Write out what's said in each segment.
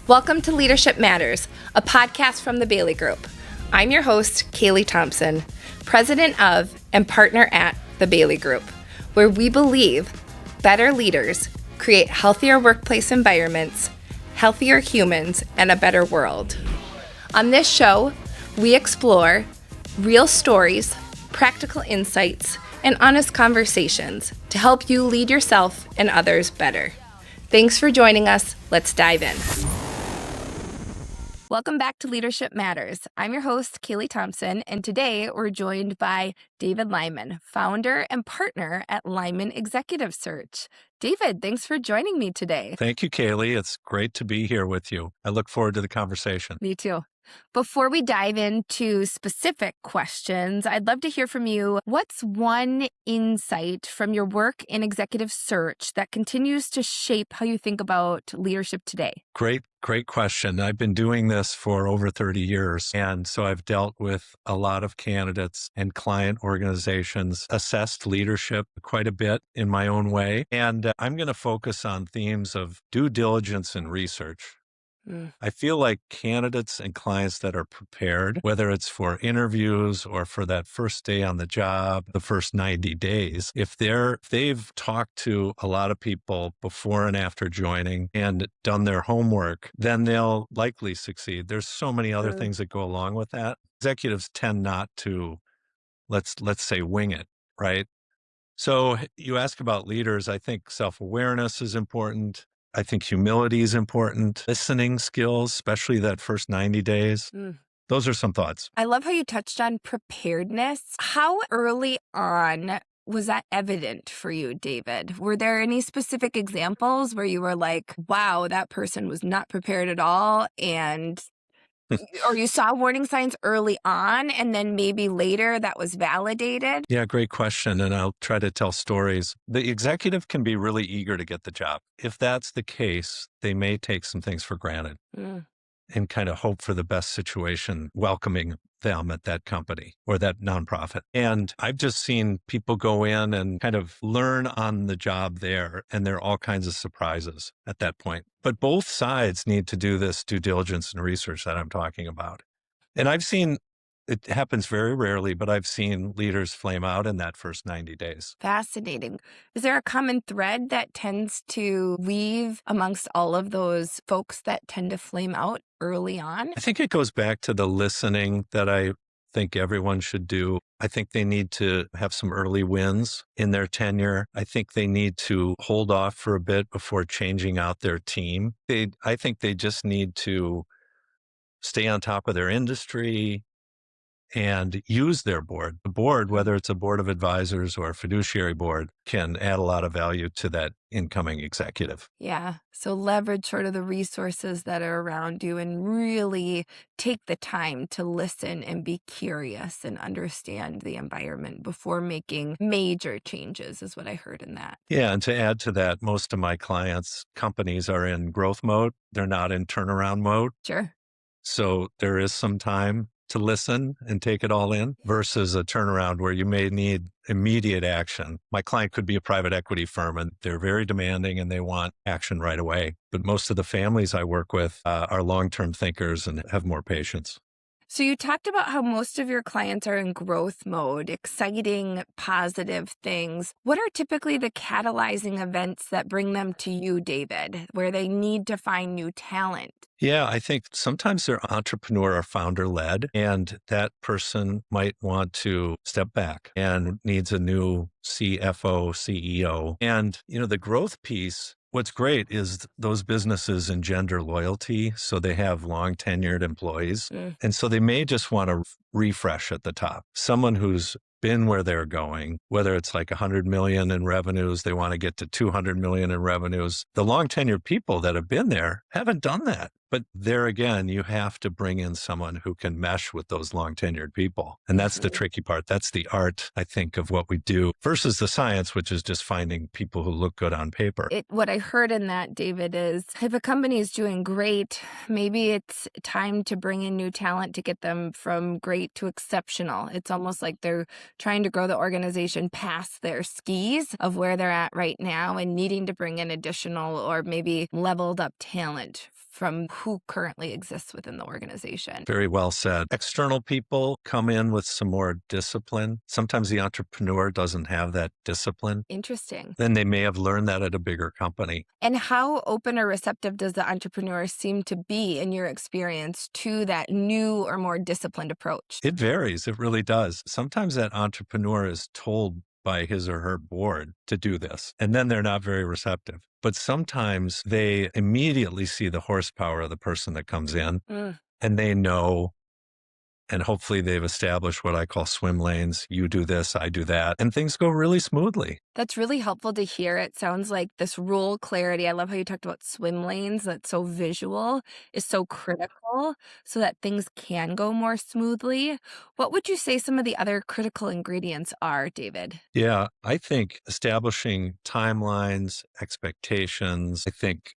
Welcome to Leadership Matters, a podcast from the Bailey Group. I'm your host, Kaylee Thomsen, president of and partner at the Bailey Group, where we believe better leaders create healthier workplace environments, healthier humans, and a better world. On this show, we explore real stories, practical insights, and honest conversations to help you lead yourself and others better. Thanks for joining us. Let's dive in. Welcome back to Leadership Matters. I'm your host, Kaylee Thomsen, and today we're joined by David Lyman, founder and partner at Lyman Executive Search. David, thanks for joining me today. Thank you, Kaylee. It's great to be here with you. I look forward to the conversation. Me too. Before we dive into specific questions, I'd love to hear from you. What's one insight from your work in executive search that continues to shape how you think about leadership today? Great question. I've been doing this for over 30 years. And so I've dealt with a lot of candidates and client organizations, assessed leadership quite a bit in my own way. And I'm going to focus on themes of due diligence and research. I feel like candidates and clients that are prepared, whether it's for interviews or for that first day on the job, the first 90 days, if they've talked to a lot of people before and after joining and done their homework, then they'll likely succeed. There's so many other things that go along with that. Executives tend not to, let's say, wing it, right? So you ask about leaders. I think self-awareness is important. I think humility is important. Listening skills, especially that first 90 days. Those are some thoughts. I love how you touched on preparedness. How early on was that evident for you, David? Were there any specific examples where you were like, wow, that person was not prepared at all, or you saw warning signs early on and then maybe later that was validated? Yeah, great question. And I'll try to tell stories. The executive can be really eager to get the job. If that's the case, they may take some things for granted and kind of hope for the best situation, welcoming them at that company or that nonprofit. And I've just seen people go in and kind of learn on the job there, and there are all kinds of surprises at that point. But both sides need to do this due diligence and research that I'm talking about. And I've seen it happens very rarely, but I've seen leaders flame out in that first 90 days. Fascinating. Is there a common thread that tends to weave amongst all of those folks that tend to flame out early on? I think it goes back to the listening that I think everyone should do. I think they need to have some early wins in their tenure. I think they need to hold off for a bit before changing out their team. I think they just need to stay on top of their industry and use their board. The board, whether it's a board of advisors or a fiduciary board, can add a lot of value to that incoming executive. Yeah. So leverage sort of the resources that are around you and really take the time to listen and be curious and understand the environment before making major changes is what I heard in that. Yeah. And to add to that, most of my clients' companies are in growth mode. They're not in turnaround mode. Sure. So there is some time to listen and take it all in versus a turnaround where you may need immediate action. My client could be a private equity firm and they're very demanding and they want action right away. But most of the families I work with are long-term thinkers and have more patience. So you talked about how most of your clients are in growth mode, exciting, positive things. What are typically the catalyzing events that bring them to you, David, where they need to find new talent? Yeah, I think sometimes they're entrepreneur or founder led, and that person might want to step back and needs a new CFO, CEO. And, the growth piece, what's great is those businesses engender loyalty. So they have long tenured employees. And so they may just want to refresh at the top. Someone who's been where they're going, whether it's like 100 million in revenues, they want to get to 200 million in revenues. The long tenured people that have been there haven't done that. But there again, you have to bring in someone who can mesh with those long tenured people. And that's the tricky part. That's the art, I think, of what we do versus the science, which is just finding people who look good on paper. What I heard in that, David, is if a company is doing great, maybe it's time to bring in new talent to get them from great to exceptional. It's almost like they're trying to grow the organization past their skis of where they're at right now and needing to bring in additional or maybe leveled up talent from who currently exists within the organization. Very well said. External people come in with some more discipline. Sometimes the entrepreneur doesn't have that discipline. Interesting. Then they may have learned that at a bigger company. And how open or receptive does the entrepreneur seem to be in your experience to that new or more disciplined approach? It varies. It really does. Sometimes that entrepreneur is told by his or her board to do this, and then they're not very receptive. But sometimes they immediately see the horsepower of the person that comes in, and they know, and hopefully they've established what I call swim lanes. You do this, I do that, and things go really smoothly. That's really helpful to hear. It sounds like this role clarity. I love how you talked about swim lanes. That's so visual, is so critical so that things can go more smoothly. What would you say some of the other critical ingredients are, David? Yeah, I think establishing timelines, expectations, I think,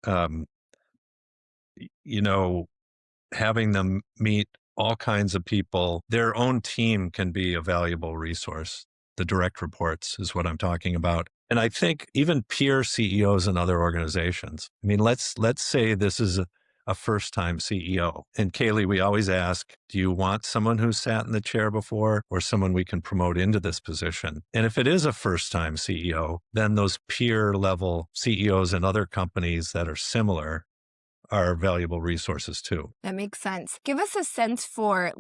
having them meet all kinds of people, their own team can be a valuable resource. The direct reports is what I'm talking about. And I think even peer CEOs in other organizations. I mean, let's say this is a first-time CEO. And Kaylee, we always ask, do you want someone who's sat in the chair before or someone we can promote into this position? And if it is a first-time CEO, then those peer level CEOs in other companies that are similar are valuable resources too. That makes sense. Give us a sense for,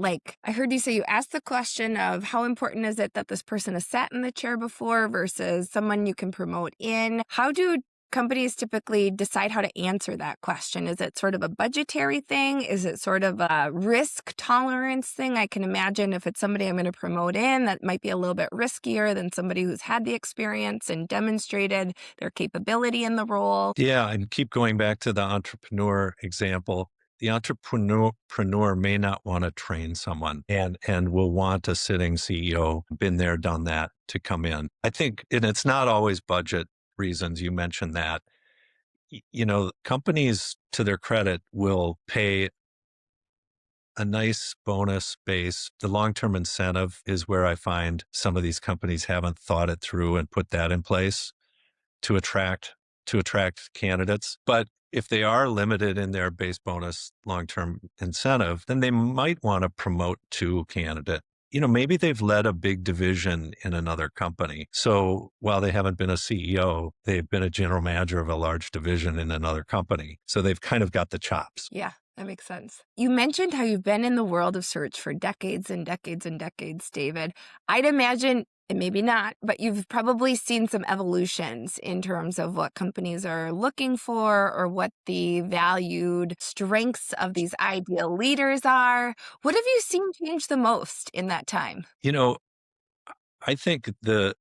I heard you say you asked the question of how important is it that this person has sat in the chair before versus someone you can promote in. How do companies typically decide how to answer that question? Is it sort of a budgetary thing? Is it sort of a risk tolerance thing? I can imagine if it's somebody I'm going to promote in, that might be a little bit riskier than somebody who's had the experience and demonstrated their capability in the role. Yeah, and keep going back to the entrepreneur example. The entrepreneur may not want to train someone and will want a sitting CEO, been there, done that, to come in. I think, and it's not always budget reasons. You mentioned that. Companies, to their credit, will pay a nice bonus base. The long-term incentive is where I find some of these companies haven't thought it through and put that in place to attract candidates. But if they are limited in their base bonus long-term incentive, then they might want to promote to a candidate. Maybe they've led a big division in another company. So while they haven't been a CEO, they've been a general manager of a large division in another company. So they've kind of got the chops. Yeah, that makes sense. You mentioned how you've been in the world of search for decades and decades and decades, David. I'd imagine, and maybe not, but you've probably seen some evolutions in terms of what companies are looking for or what the valued strengths of these ideal leaders are. What have you seen change the most in that time? I think the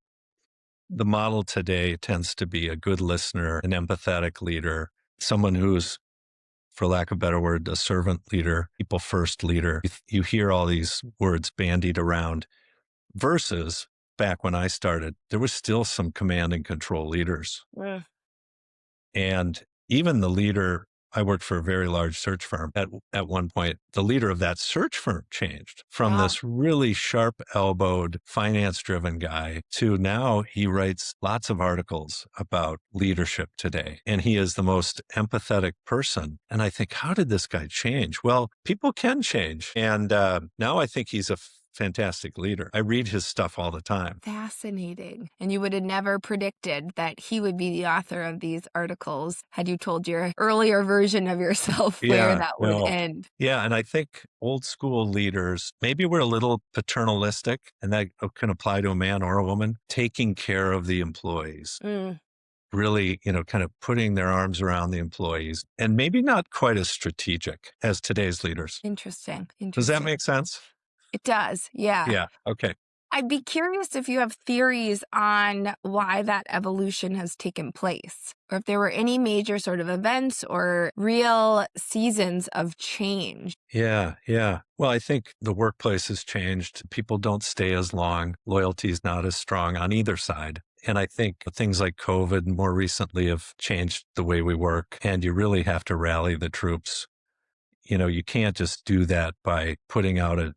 model today tends to be a good listener, an empathetic leader, someone who's, for lack of a better word, a servant leader, people first leader. You hear all these words bandied around versus back when I started, there was still some command and control leaders. Mm. And even the leader, I worked for a very large search firm. At one point, the leader of that search firm changed from this really sharp-elbowed, finance-driven guy to now he writes lots of articles about leadership today. And he is the most empathetic person. And I think, how did this guy change? Well, people can change. And now I think he's a fantastic leader. I read his stuff all the time. Fascinating. And you would have never predicted that he would be the author of these articles had you told your earlier version of yourself where that would end. Yeah, and I think old school leaders, maybe we're a little paternalistic, and that can apply to a man or a woman, taking care of the employees. Really, kind of putting their arms around the employees and maybe not quite as strategic as today's leaders. Interesting. Does that make sense? It does. Yeah. Yeah. Okay. I'd be curious if you have theories on why that evolution has taken place, or if there were any major sort of events or real seasons of change. Yeah. Well, I think the workplace has changed. People don't stay as long. Loyalty is not as strong on either side. And I think things like COVID more recently have changed the way we work. And you really have to rally the troops. You can't just do that by putting out a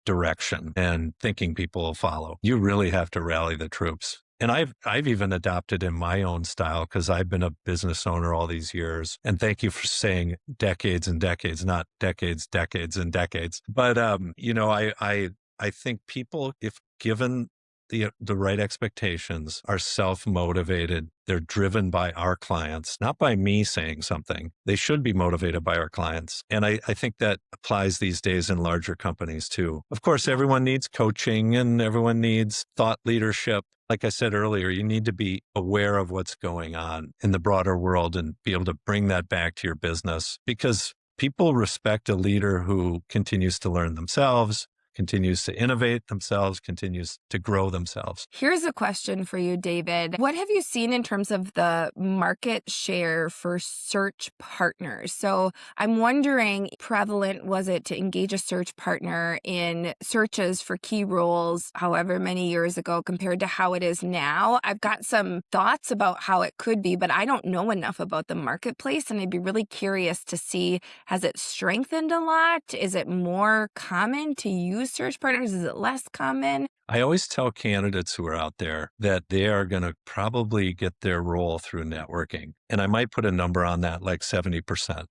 direction and thinking people will follow. You really have to rally the troops. And I've even adopted in my own style because I've been a business owner all these years. And thank you for saying decades and decades, not decades, decades and decades. But I think people, if given the right expectations, are self-motivated. They're driven by our clients, not by me saying something. They should be motivated by our clients. And I think that applies these days in larger companies too. Of course, everyone needs coaching and everyone needs thought leadership. Like I said earlier, you need to be aware of what's going on in the broader world and be able to bring that back to your business, because people respect a leader who continues to learn themselves, continues to innovate themselves, continues to grow themselves. Here's a question for you, David. What have you seen in terms of the market share for search partners? So I'm wondering, prevalent was it to engage a search partner in searches for key roles however many years ago compared to how it is now? I've got some thoughts about how it could be, but I don't know enough about the marketplace, and I'd be really curious to see, has it strengthened a lot? Is it more common to use search partners? Is it less common? I always tell candidates who are out there that they are going to probably get their role through networking. And I might put a number on that, like 70%.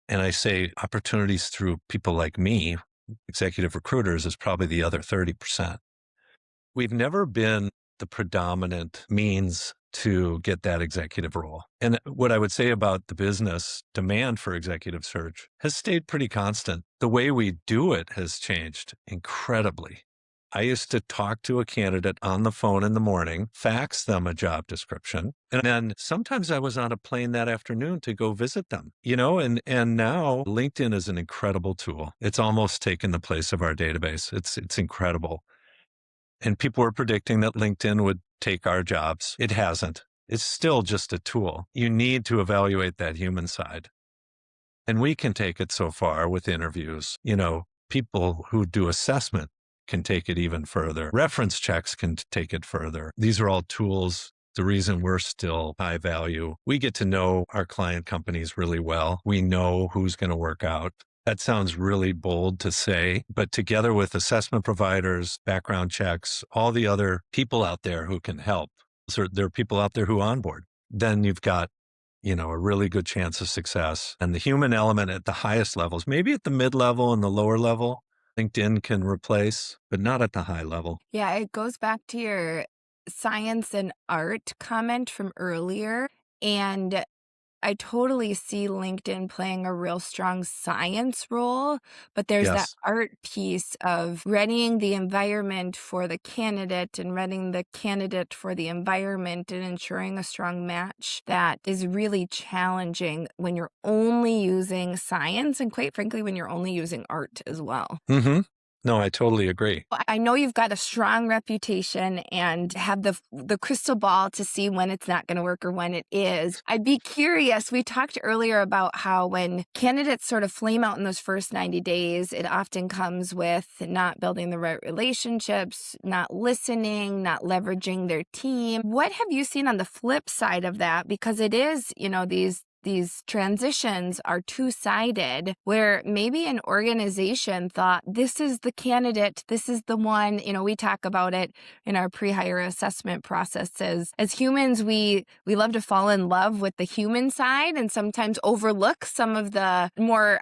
And I say opportunities through people like me, executive recruiters, is probably the other 30%. We've never been the predominant means to get that executive role. And what I would say about the business demand for executive search has stayed pretty constant. The way we do it has changed incredibly. I used to talk to a candidate on the phone in the morning, fax them a job description, and then sometimes I was on a plane that afternoon to go visit them, and now LinkedIn is an incredible tool. It's almost taken the place of our database. It's incredible. And people were predicting that LinkedIn would take our jobs. It hasn't. It's still just a tool. You need to evaluate that human side. And we can take it so far with interviews. People who do assessment can take it even further. Reference checks can take it further. These are all tools. The reason we're still high value, we get to know our client companies really well. We know who's going to work out. That sounds really bold to say, but together with assessment providers, background checks, all the other people out there who can help, so there are people out there who onboard, then you've got, a really good chance of success. And the human element at the highest levels, maybe at the mid-level and the lower level, LinkedIn can replace, but not at the high level. Yeah, it goes back to your science and art comment from earlier. And I totally see LinkedIn playing a real strong science role, but there's that Yes. art piece of readying the environment for the candidate and readying the candidate for the environment and ensuring a strong match that is really challenging when you're only using science and, quite frankly, when you're only using art as well. Mm-hmm. No, I totally agree. I know you've got a strong reputation and have the crystal ball to see when it's not going to work or when it is. I'd be curious. We talked earlier about how when candidates sort of flame out in those first 90 days, it often comes with not building the right relationships, not listening, not leveraging their team. What have you seen on the flip side of that? Because it is, these transitions are two-sided, where maybe an organization thought, this is the candidate, this is the one. We talk about it in our pre-hire assessment processes. As humans, we love to fall in love with the human side and sometimes overlook some of the more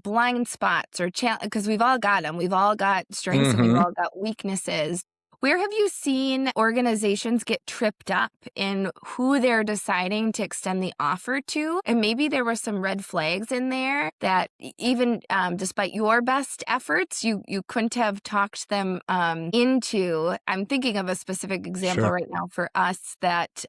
blind spots or because we've all got them. We've all got strengths and we've all got weaknesses. Where have you seen organizations get tripped up in who they're deciding to extend the offer to? And maybe there were some red flags in there that even despite your best efforts, you couldn't have talked them into. I'm thinking of a specific example right now for us that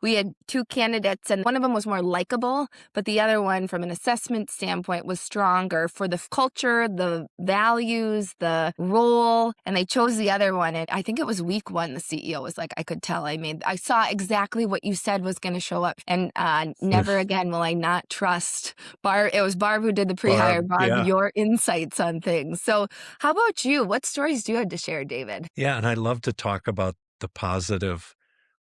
we had two candidates and one of them was more likable, but the other one from an assessment standpoint was stronger for the culture, the values, the role, and they chose the other one. And I think it was week one, the CEO was like, I could tell. I saw exactly what you said was going to show up. And never again will I not trust Barb. It was Barb who did the pre-hire. Barb, your insights on things. So how about you? What stories do you have to share, David? Yeah, and I love to talk about the positive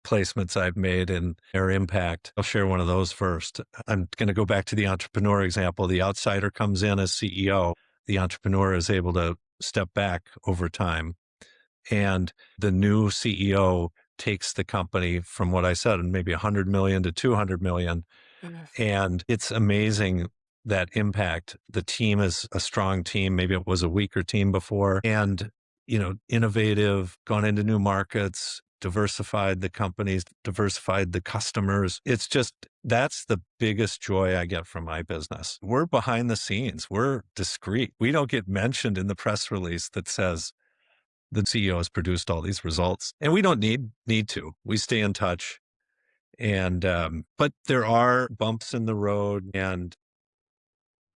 placements I've made and their impact. I'll share one of those first. I'm going to go back to the entrepreneur example. The outsider comes in as CEO. The entrepreneur is able to step back over time. And the new CEO takes the company from what I said, maybe 100 million to 200 million. Mm. And it's amazing that impact. The team is a strong team. Maybe it was a weaker team before. And, innovative, gone into new markets, diversified the companies, diversified the customers. It's just, that's the biggest joy I get from my business. We're behind the scenes. We're discreet. We don't get mentioned in the press release that says the CEO has produced all these results, and we don't need to. We stay in touch. And, but there are bumps in the road, and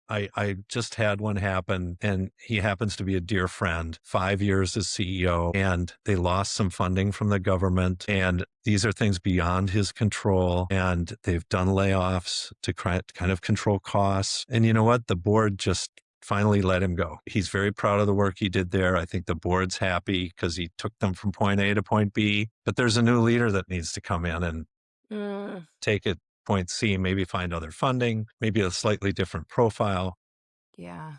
I just had one happen, and he happens to be a dear friend, 5 years as CEO, and they lost some funding from the government. And these are things beyond his control. And they've done layoffs to kind of control costs. And you know what? The board just finally let him go. He's very proud of the work he did there. I think the board's happy because he took them from point A to point B. But there's a new leader that needs to come in and take it point C, maybe find other funding, maybe a slightly different profile. Yeah.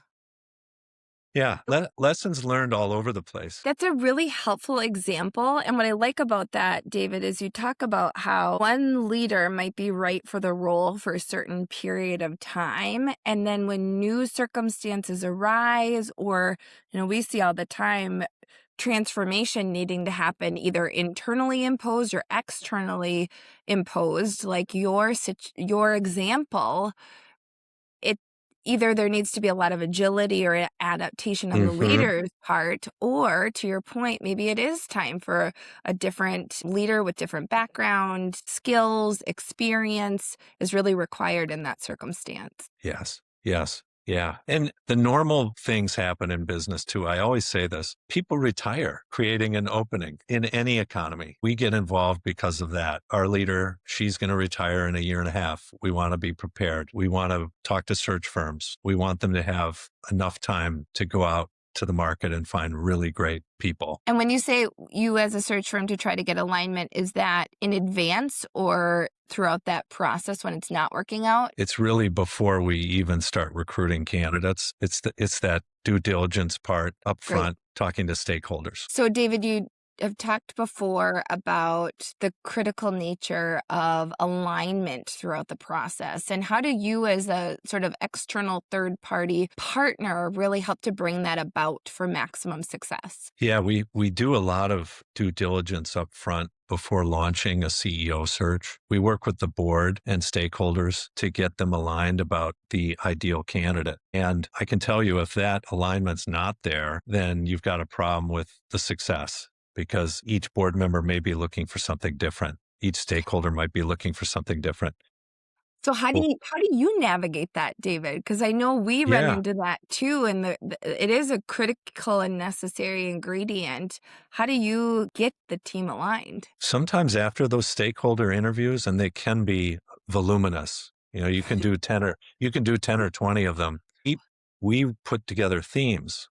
Yeah, lessons learned all over the place. That's a really helpful example. And what I like about that, David, is you talk about how one leader might be right for the role for a certain period of time. And then when new circumstances arise, or, we see all the time transformation needing to happen either internally imposed or externally imposed, like your example, it either there needs to be a lot of agility or adaptation on the leader's part, or to your point, maybe it is time for a different leader with different background, skills, experience is really required in that circumstance. Yes. Yes. Yeah. And the normal things happen in business too. I always say this: people retire, creating an opening in any economy. We get involved because of that. Our leader, she's going to retire in a year and a half. We want to be prepared. We want to talk to search firms. We want them to have enough time to go out to the market and find really great people. And when you say you as a search firm to try to get alignment, is that in advance or throughout that process when it's not working out? It's really before we even start recruiting candidates. It's that due diligence part up front, talking to stakeholders. So David, you have talked before about the critical nature of alignment throughout the process. And how do you as a sort of external third-party partner really help to bring that about for maximum success? Yeah, we do a lot of due diligence up front before launching a CEO search. We work with the board and stakeholders to get them aligned about the ideal candidate. And I can tell you, if that alignment's not there, then you've got a problem with the success, because each board member may be looking for something different. Each stakeholder might be looking for something different. So how do you navigate that, David? Because I know we run into that too, and it is a critical and necessary ingredient. How do you get the team aligned? Sometimes after those stakeholder interviews, and they can be voluminous, you can do 10 or 20 of them. We put together themes,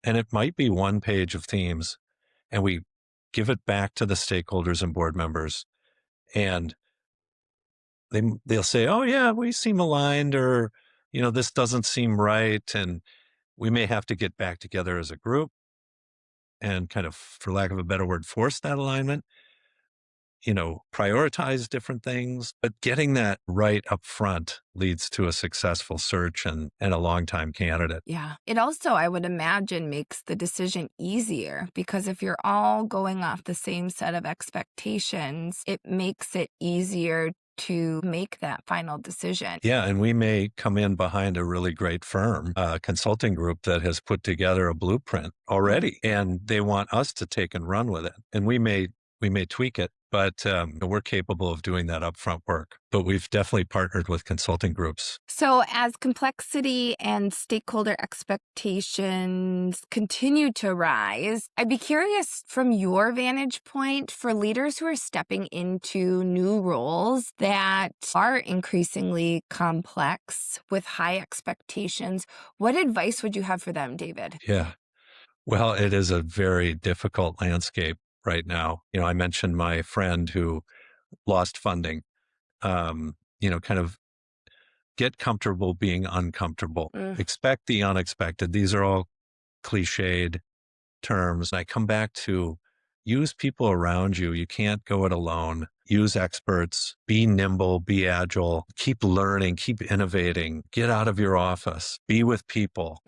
and it might be one page of themes, and we give it back to the stakeholders and board members, and they'll say, "Oh yeah, we seem aligned," or, "This doesn't seem right." And we may have to get back together as a group and kind of, for lack of a better word, force that alignment, prioritize different things. But getting that right up front leads to a successful search and a long-time candidate. Yeah. It also, I would imagine, makes the decision easier, because if you're all going off the same set of expectations, it makes it easier to make that final decision. Yeah, and we may come in behind a really great firm, a consulting group that has put together a blueprint already, and they want us to take and run with it. And we may tweak it, but we're capable of doing that upfront work. But we've definitely partnered with consulting groups. So as complexity and stakeholder expectations continue to rise, I'd be curious from your vantage point, for leaders who are stepping into new roles that are increasingly complex with high expectations, what advice would you have for them, David? Yeah. Well, it is a very difficult landscape right now. I mentioned my friend who lost funding. Kind of get comfortable being uncomfortable. Expect the unexpected. These are all cliched. terms. I come back to use people around you. You can't go it alone. Use experts, be nimble, be agile, keep learning, keep innovating, get out of your office, be with people,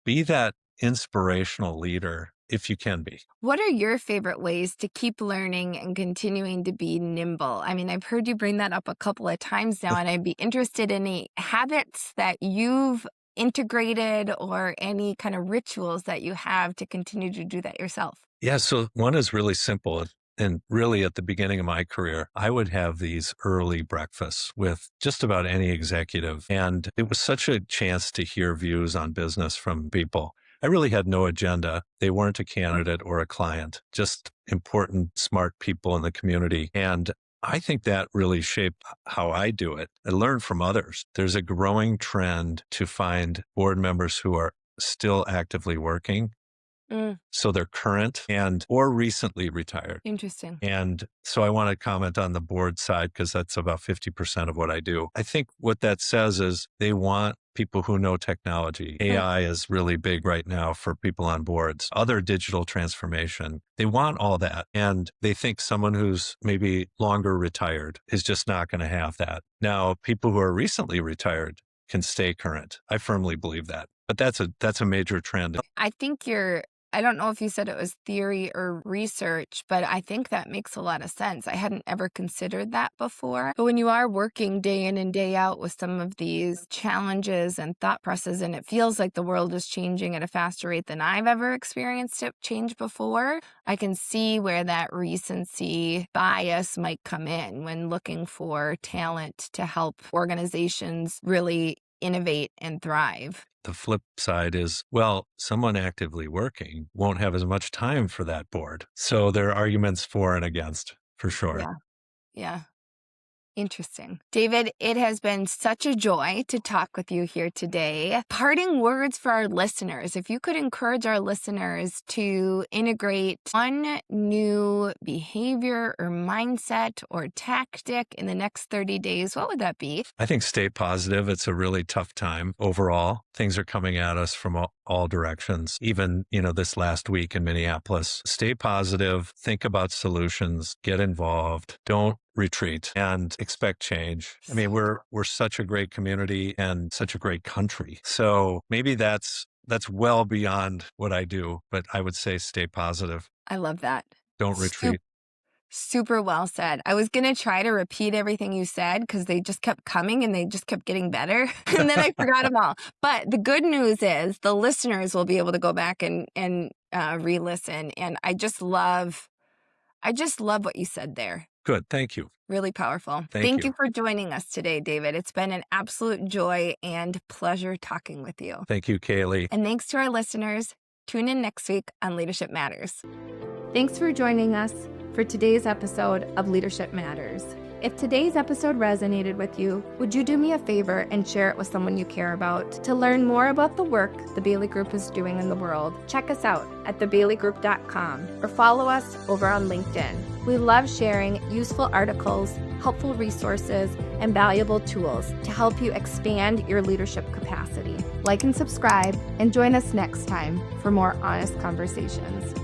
be that inspirational leader if you can be. What are your favorite ways to keep learning and continuing to be nimble? I mean, I've heard you bring that up a couple of times now, and I'd be interested in any habits that you've integrated or any kind of rituals that you have to continue to do that yourself. Yeah, so one is really simple. And really, at the beginning of my career, I would have these early breakfasts with just about any executive. And it was such a chance to hear views on business from people. I really had no agenda. They weren't a candidate or a client, just important, smart people in the community. And I think that really shaped how I do it. I learned from others. There's a growing trend to find board members who are still actively working. So they're current or recently retired. Interesting. And so I want to comment on the board side because that's about 50% of what I do. I think what that says is they want people who know technology. AI is really big right now for people on boards, other digital transformation. They want all that. And they think someone who's maybe longer retired is just not going to have that. Now, people who are recently retired can stay current. I firmly believe that. But that's a major trend. I think I don't know if you said it was theory or research, but I think that makes a lot of sense. I hadn't ever considered that before. But when you are working day in and day out with some of these challenges and thought processes, and it feels like the world is changing at a faster rate than I've ever experienced it change before, I can see where that recency bias might come in when looking for talent to help organizations really innovate and thrive. The flip side is, well, someone actively working won't have as much time for that board. So there are arguments for and against, for sure. Yeah. Interesting. David, it has been such a joy to talk with you here today. Parting words for our listeners. If you could encourage our listeners to integrate one new behavior or mindset or tactic in the next 30 days, what would that be? I think stay positive. It's a really tough time overall. Things are coming at us from all directions. Even, this last week in Minneapolis, stay positive, think about solutions, get involved, don't retreat, and expect change. I mean, we're such a great community and such a great country. So maybe that's well beyond what I do, but I would say stay positive. I love that. Don't retreat. Super well said. I was going to try to repeat everything you said because they just kept coming and they just kept getting better. And then I forgot them all. But the good news is the listeners will be able to go back and re-listen. And I just love what you said there. Good. Thank you. Really powerful. Thank you for joining us today, David. It's been an absolute joy and pleasure talking with you. Thank you, Kaylee. And thanks to our listeners. Tune in next week on Leadership Matters. Thanks for joining us for today's episode of Leadership Matters. If today's episode resonated with you, would you do me a favor and share it with someone you care about? To learn more about the work the Bailey Group is doing in the world, check us out at thebaileygroup.com or follow us over on LinkedIn. We love sharing useful articles, helpful resources, and valuable tools to help you expand your leadership capacity. Like and subscribe, and join us next time for more honest conversations.